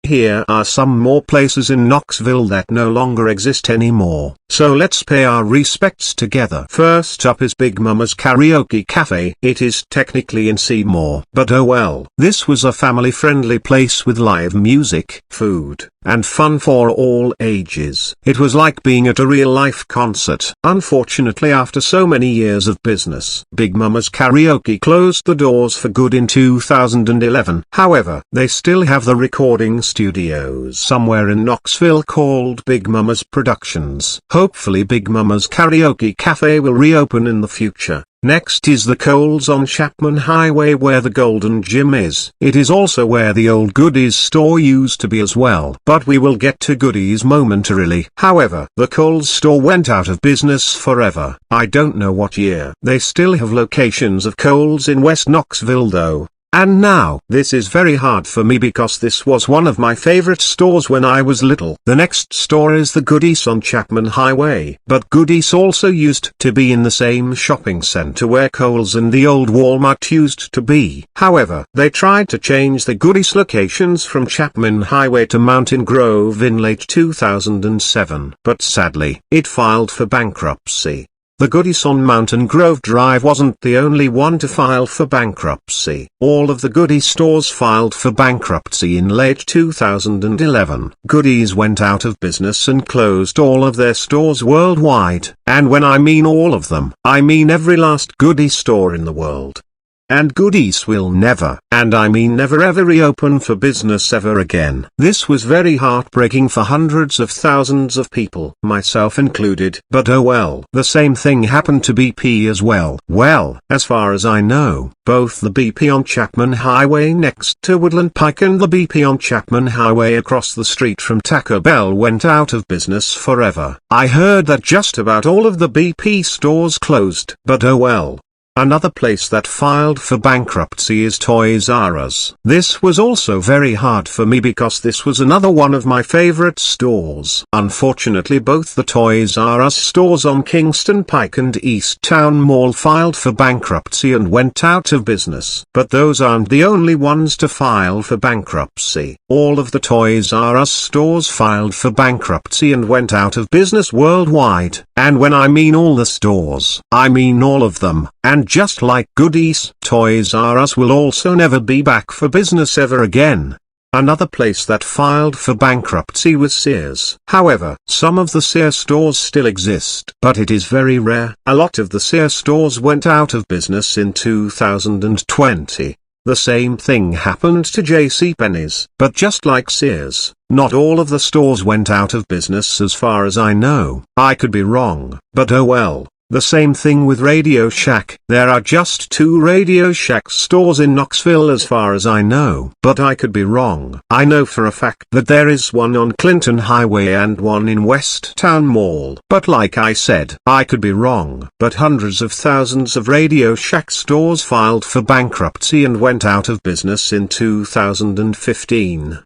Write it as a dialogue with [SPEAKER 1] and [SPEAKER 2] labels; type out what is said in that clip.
[SPEAKER 1] Here are some more places in Knoxville that no longer exist anymore, so let's pay our respects together. First up is Big Mama's Karaoke Cafe. It is technically in Seymour, but oh well. This was a family-friendly place with live music, food, and fun for all ages. It was like being at a real-life concert. Unfortunately, after so many years of business, Big Mama's Karaoke closed the doors for good in 2011. However, they still have the recording studios somewhere in Knoxville called Big Mama's Productions. Hopefully Big Mama's Karaoke Cafe will reopen in the future. Next is the Kohl's on Chapman Highway where the Golden Gym is. It is also where the old Goodies store used to be as well. But we will get to Goodies momentarily. However, the Kohl's store went out of business forever. I don't know what year. They still have locations of Kohl's in West Knoxville though. And now, this is very hard for me because this was one of my favorite stores when I was little. The next store is the Goodies on Chapman Highway. But Goodies also used to be in the same shopping center where Kohl's and the old Walmart used to be. However, they tried to change the Goodies locations from Chapman Highway to Mountain Grove in late 2007. But sadly, it filed for bankruptcy. The Goodies on Mountain Grove Drive wasn't the only one to file for bankruptcy. All of the Goodies stores filed for bankruptcy in late 2011. Goodies went out of business and closed all of their stores worldwide. And when I mean all of them, I mean every last Goodies store in the world. And Goodies will never, and I mean never ever reopen for business ever again. This was very heartbreaking for hundreds of thousands of people, myself included. But oh well. The same thing happened to BP as well. Well, as far as I know, both the BP on Chapman Highway next to Woodland Pike and the BP on Chapman Highway across the street from Taco Bell went out of business forever. I heard that just about all of the BP stores closed. But oh well. Another place that filed for bankruptcy is Toys R Us. This was also very hard for me because this was another one of my favorite stores. Unfortunately, both the Toys R Us stores on Kingston Pike and East Town Mall filed for bankruptcy and went out of business. But those aren't the only ones to file for bankruptcy. All of the Toys R Us stores filed for bankruptcy and went out of business worldwide. And when I mean all the stores, I mean all of them. And just like Goodies, Toys R Us will also never be back for business ever again. Another place that filed for bankruptcy was Sears. However, some of the Sears stores still exist, but it is very rare. A lot of the Sears stores went out of business in 2020. The same thing happened to JCPenney's. But just like Sears, not all of the stores went out of business as far as I know. I could be wrong, but oh well. The same thing with Radio Shack. There are just 2 Radio Shack stores in Knoxville as far as I know. But I could be wrong. I know for a fact that there is one on Clinton Highway and one in West Town Mall. But like I said, I could be wrong. But hundreds of thousands of Radio Shack stores filed for bankruptcy and went out of business in 2015.